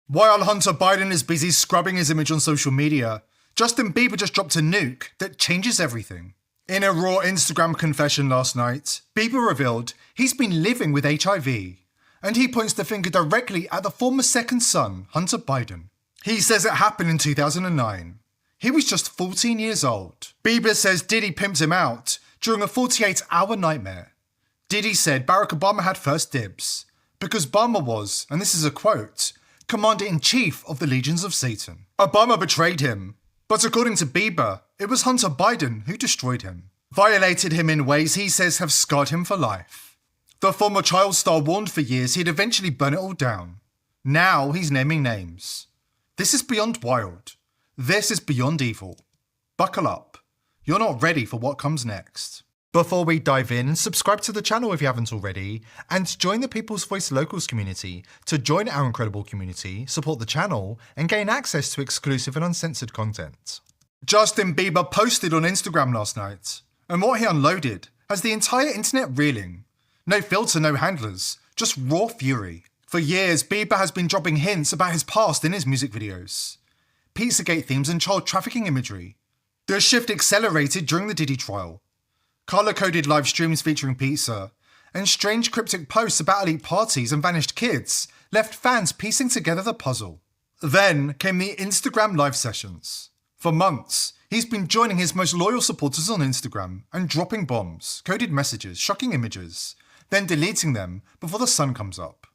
While Hunter Biden is busy scrubbing his image on social media, Justin Bieber just dropped a nuke that changes everything. In a raw Instagram confession last night, Bieber revealed he's been living with HIV, and he points the finger directly at the former second son, Hunter Biden. He says it happened in 2009. He was just 14 years old. Bieber says Diddy pimped him out during a 48-hour nightmare. Diddy said Barack Obama had first dibs, because Obama was, and this is a quote, Commander-in-Chief of the Legions of Satan. Obama betrayed him, but according to Bieber, it was Hunter Biden who destroyed him, violated him in ways he says have scarred him for life. The former child star warned for years he'd eventually burn it all down. Now he's naming names. This is beyond wild. This is beyond evil. Buckle up. You're not ready for what comes next. Before we dive in, subscribe to the channel if you haven't already, and join the People's Voice Locals community to join our incredible community, support the channel, and gain access to exclusive and uncensored content. Justin Bieber posted on Instagram last night, and what he unloaded has the entire internet reeling. No filter, no handlers, just raw fury. For years, Bieber has been dropping hints about his past in his music videos. Pizzagate themes and child trafficking imagery. The shift accelerated during the Diddy trial. Color-coded live streams featuring pizza, and strange cryptic posts about elite parties and vanished kids left fans piecing together the puzzle. Then came the Instagram live sessions. For months, he's been joining his most loyal supporters on Instagram and dropping bombs, coded messages, shocking images, then deleting them before the sun comes up.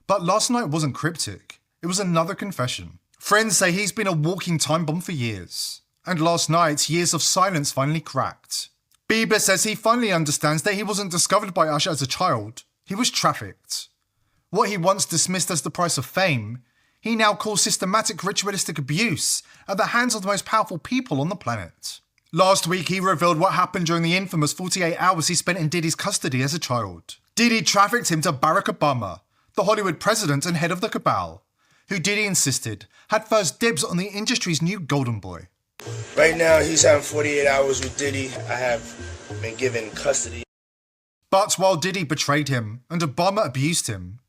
But last night wasn't cryptic, it was another confession. Friends say he's been a walking time bomb for years, and last night, years of silence finally cracked. Bieber says he finally understands that he wasn't discovered by Usher as a child, he was trafficked. What he once dismissed as the price of fame, he now calls systematic ritualistic abuse at the hands of the most powerful people on the planet. Last week he revealed what happened during the infamous 48 hours he spent in Diddy's custody as a child. Diddy trafficked him to Barack Obama, the Hollywood president and head of the cabal, who Diddy insisted had first dibs on the industry's new golden boy. Right now, he's having 48 hours with Diddy. I have been given custody. But while Diddy betrayed him and Obama abused him,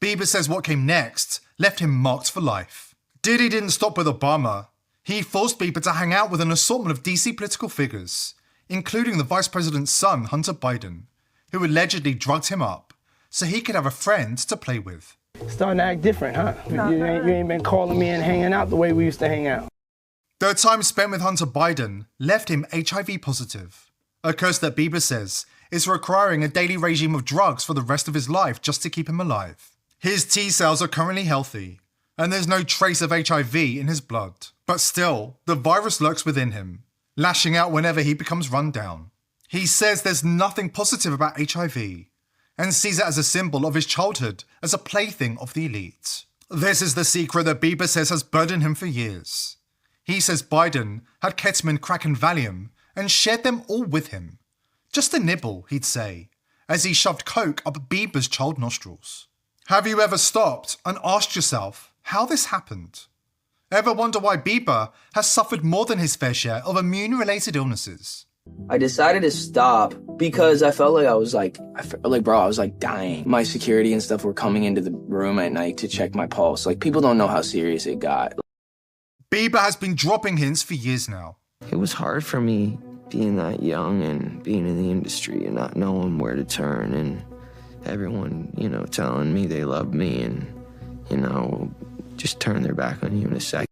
Bieber says what came next left him marked for life. Diddy didn't stop with Obama. He forced Bieber to hang out with an assortment of DC political figures, including the vice president's son, Hunter Biden, who allegedly drugged him up so he could have a friend to play with. Starting to act different, huh? You ain't been calling me and hanging out the way we used to hang out. The time spent with Hunter Biden left him HIV positive, a curse that Bieber says is requiring a daily regime of drugs for the rest of his life just to keep him alive. His T cells are currently healthy, and there's no trace of HIV in his blood. But still, the virus lurks within him, lashing out whenever he becomes run down. He says there's nothing positive about HIV, and sees it as a symbol of his childhood as a plaything of the elite. This is the secret that Bieber says has burdened him for years. He says Biden had ketamine, crack and Valium and shared them all with him. Just a nibble, he'd say, as he shoved coke up Bieber's child nostrils. Have you ever stopped and asked yourself how this happened? Ever wonder why Bieber has suffered more than his fair share of immune-related illnesses? I decided to stop because I felt like I was dying. My security and stuff were coming into the room at night to check my pulse. Like, people don't know how serious it got. Bieber has been dropping hints for years now. It was hard for me being that young and being in the industry and not knowing where to turn, and everyone, telling me they love me and, just turn their back on you in a second.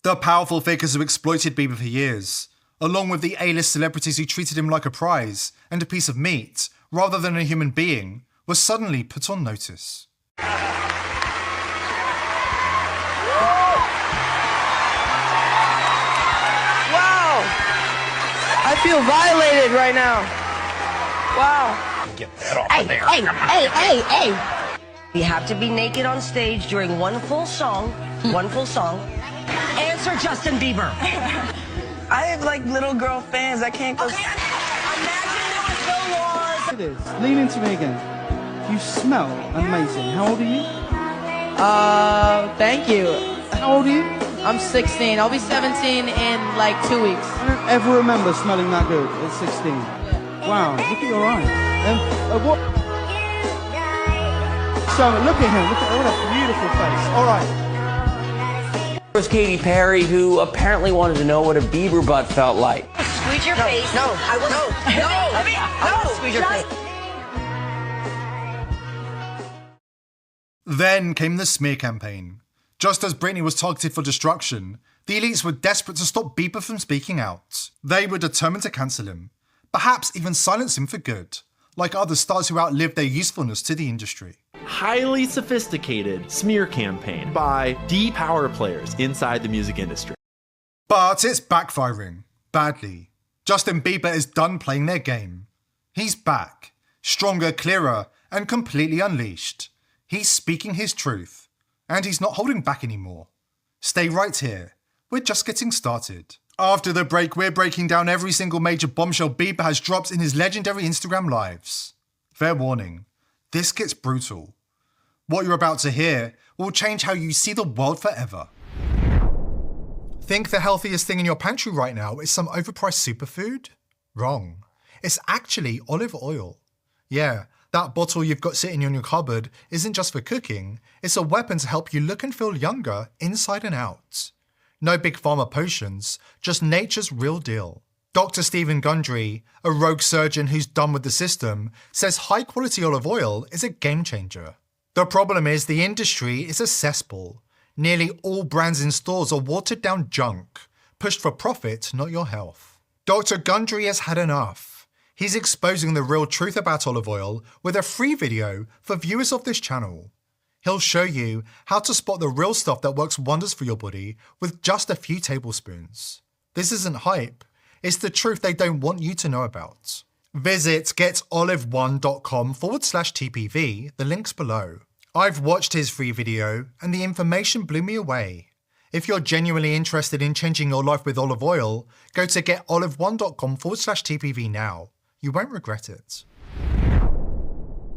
The powerful figures who exploited Bieber for years, along with the A-list celebrities who treated him like a prize and a piece of meat rather than a human being, were suddenly put on notice. I feel violated right now. Wow. Get that off of there. Hey. You have to be naked on stage during one full song. Answer Justin Bieber. I have little girl fans. I can't go. Okay, imagine there was no laws. It is. Lean into me again. You smell amazing. How old are you? Thank you. How old are you? I'm 16. I'll be 17 in 2 weeks. I don't ever remember smelling that good at 16. Yeah. Wow, look at your eyes. What? So look at him. Look at what a beautiful face. All right. It was Katy Perry who apparently wanted to know what a Bieber butt felt like. Squeeze your face. No. I will. No. Let me. No. Squeeze your face. Then came the smear campaign. Just as Britney was targeted for destruction, the elites were desperate to stop Bieber from speaking out. They were determined to cancel him, perhaps even silence him for good, like other stars who outlived their usefulness to the industry. Highly sophisticated smear campaign by deep power players inside the music industry. But it's backfiring, badly. Justin Bieber is done playing their game. He's back, stronger, clearer, and completely unleashed. He's speaking his truth, and he's not holding back anymore. Stay right here, we're just getting started. After the break, we're breaking down every single major bombshell Bieber has dropped in his legendary Instagram lives. Fair warning, this gets brutal. What you're about to hear will change how you see the world forever. Think the healthiest thing in your pantry right now is some overpriced superfood? Wrong. It's actually olive oil. Yeah, that bottle you've got sitting in your cupboard isn't just for cooking, it's a weapon to help you look and feel younger inside and out. No big pharma potions, just nature's real deal. Dr. Stephen Gundry, a rogue surgeon who's done with the system, says high-quality olive oil is a game changer. The problem is the industry is a cesspool. Nearly all brands in stores are watered-down junk, pushed for profit, not your health. Dr. Gundry has had enough. He's exposing the real truth about olive oil with a free video for viewers of this channel. He'll show you how to spot the real stuff that works wonders for your body with just a few tablespoons. This isn't hype, it's the truth they don't want you to know about. Visit getolive1.com/TPV, the link's below. I've watched his free video and the information blew me away. If you're genuinely interested in changing your life with olive oil, go to getolive1.com/TPV now. You won't regret it.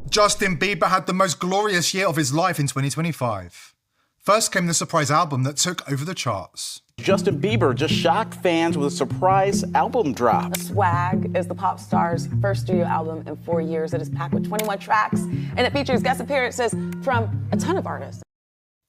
Justin Bieber had the most glorious year of his life in 2025. First came the surprise album that took over the charts. Justin Bieber just shocked fans with a surprise album drop. Swag is the pop star's first studio album in 4 years. It is packed with 21 tracks, and it features guest appearances from a ton of artists.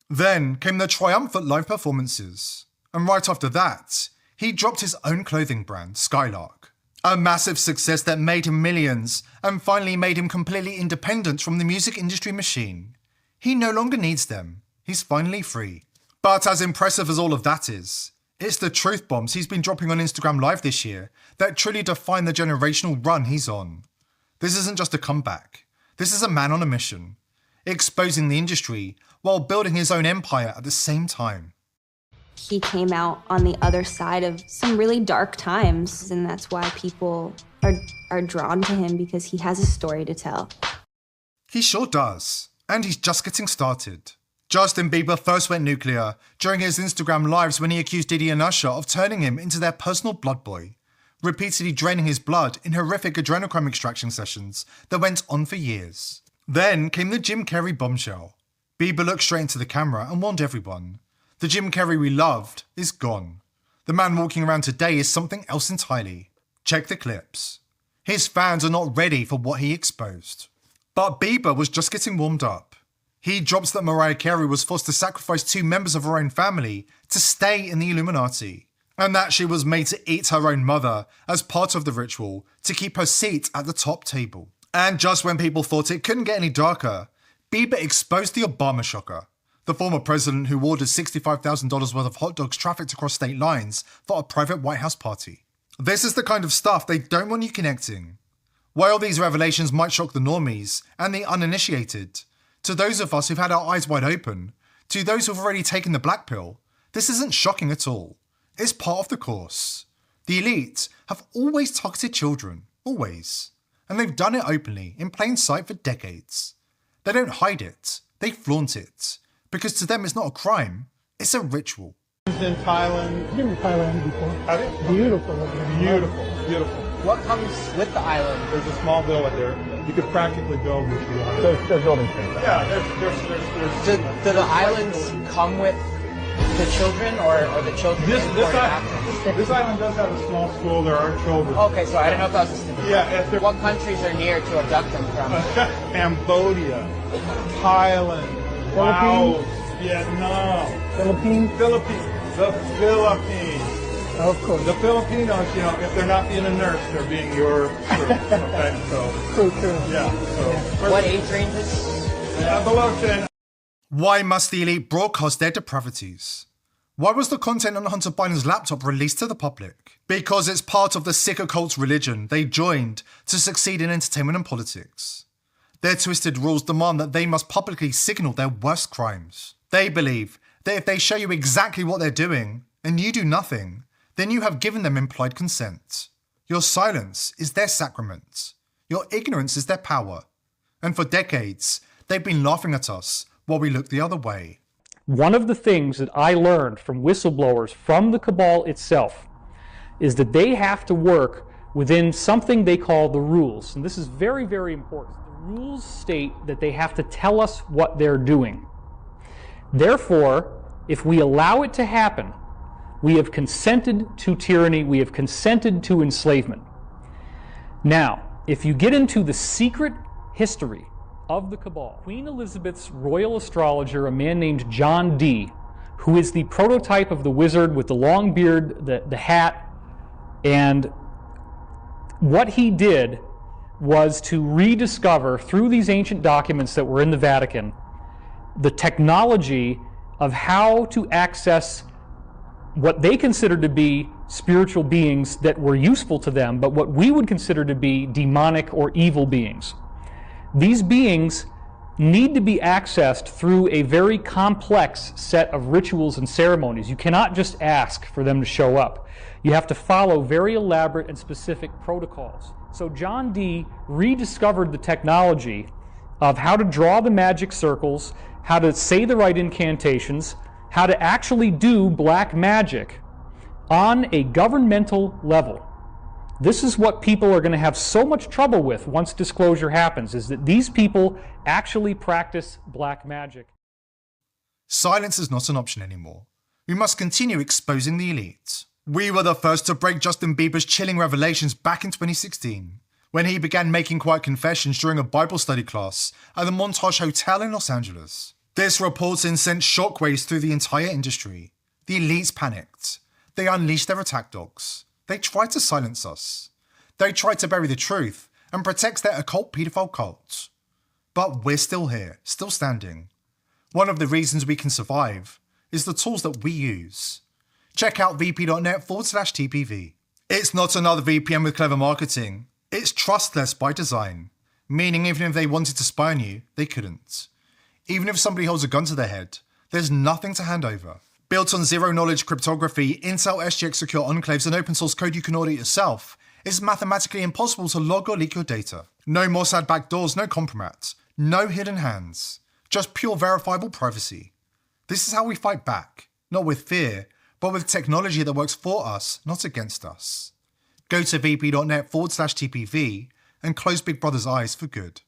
Then came the triumphant live performances. And right after that, he dropped his own clothing brand, Skylark. A massive success that made him millions and finally made him completely independent from the music industry machine. He no longer needs them. He's finally free. But as impressive as all of that is, it's the truth bombs he's been dropping on Instagram Live this year that truly define the generational run he's on. This isn't just a comeback. This is a man on a mission, exposing the industry while building his own empire at the same time. He came out on the other side of some really dark times, and that's why people are drawn to him, because he has a story to tell. He sure does, and he's just getting started. Justin Bieber first went nuclear during his Instagram lives when he accused Diddy and Usher of turning him into their personal blood boy, repeatedly draining his blood in horrific adrenochrome extraction sessions that went on for years. Then came the Jim Carrey bombshell. Bieber looked straight into the camera and warned everyone. The Jim Carrey we loved is gone. The man walking around today is something else entirely. Check the clips. His fans are not ready for what he exposed. But Bieber was just getting warmed up. He drops that Mariah Carey was forced to sacrifice 2 members of her own family to stay in the Illuminati, and that she was made to eat her own mother as part of the ritual to keep her seat at the top table. And just when people thought it couldn't get any darker, Bieber exposed the Obama shocker. The former president who ordered $65,000 worth of hot dogs trafficked across state lines for a private White House party. This is the kind of stuff they don't want you connecting. While these revelations might shock the normies and the uninitiated, to those of us who've had our eyes wide open, to those who've already taken the black pill, this isn't shocking at all. It's part of the course. The elite have always targeted children, always. And they've done it openly, in plain sight for decades. They don't hide it, they flaunt it. Because to them it's not a crime, it's a ritual. In Thailand. I've been to Thailand before. Have you? Beautiful. Beautiful, beautiful. What comes with the island? There's a small villa there. You could practically build what you want. There's building things. Yeah, there's Do the islands come with the children, or the children? This island does have a small school. There are children. Okay, so I don't know if that was a stupid. Yeah. What countries are near to abduct them from? Cambodia, Thailand, Laos, Vietnam, Philippines. The Philippines. Of course. The Filipinos, you know, if they're not being a nurse, they're being your crew. Okay, so. True. Yeah, so. What age ranges? Below 10. Why must the elite broadcast their depravities? Why was the content on Hunter Biden's laptop released to the public? Because it's part of the sicker cult's religion they joined to succeed in entertainment and politics. Their twisted rules demand that they must publicly signal their worst crimes. They believe that if they show you exactly what they're doing, and you do nothing, then you have given them implied consent. Your silence is their sacrament. Your ignorance is their power. And for decades, they've been laughing at us while we look the other way. One of the things that I learned from whistleblowers from the cabal itself is that they have to work within something they call the rules. And this is very, very important. The rules state that they have to tell us what they're doing. Therefore, if we allow it to happen, we have consented to tyranny, we have consented to enslavement. Now, if you get into the secret history of the cabal, Queen Elizabeth's royal astrologer, a man named John Dee, who is the prototype of the wizard with the long beard, the hat, and what he did was to rediscover, through these ancient documents that were in the Vatican, the technology of how to access what they considered to be spiritual beings that were useful to them, but what we would consider to be demonic or evil beings. These beings need to be accessed through a very complex set of rituals and ceremonies. You cannot just ask for them to show up. You have to follow very elaborate and specific protocols. So John Dee rediscovered the technology of how to draw the magic circles, how to say the right incantations, how to actually do black magic on a governmental level. This is what people are going to have so much trouble with once disclosure happens, is that these people actually practice black magic. Silence is not an option anymore. We must continue exposing the elite. We were the first to break Justin Bieber's chilling revelations back in 2016, when he began making quiet confessions during a Bible study class at the Montage Hotel in Los Angeles. This reporting sent shockwaves through the entire industry. The elites panicked. They unleashed their attack dogs. They tried to silence us. They tried to bury the truth and protect their occult pedophile cult. But we're still here, still standing. One of the reasons we can survive is the tools that we use. Check out vp.net/TPV. It's not another VPN with clever marketing. It's trustless by design, meaning even if they wanted to spy on you, they couldn't. Even if somebody holds a gun to their head, there's nothing to hand over. Built on zero-knowledge cryptography, Intel SGX secure enclaves and open source code you can audit yourself, it's mathematically impossible to log or leak your data. No Mossad backdoors, no compromat, no hidden hands, just pure verifiable privacy. This is how we fight back, not with fear, but with technology that works for us, not against us. Go to vp.net/TPV and close Big Brother's eyes for good.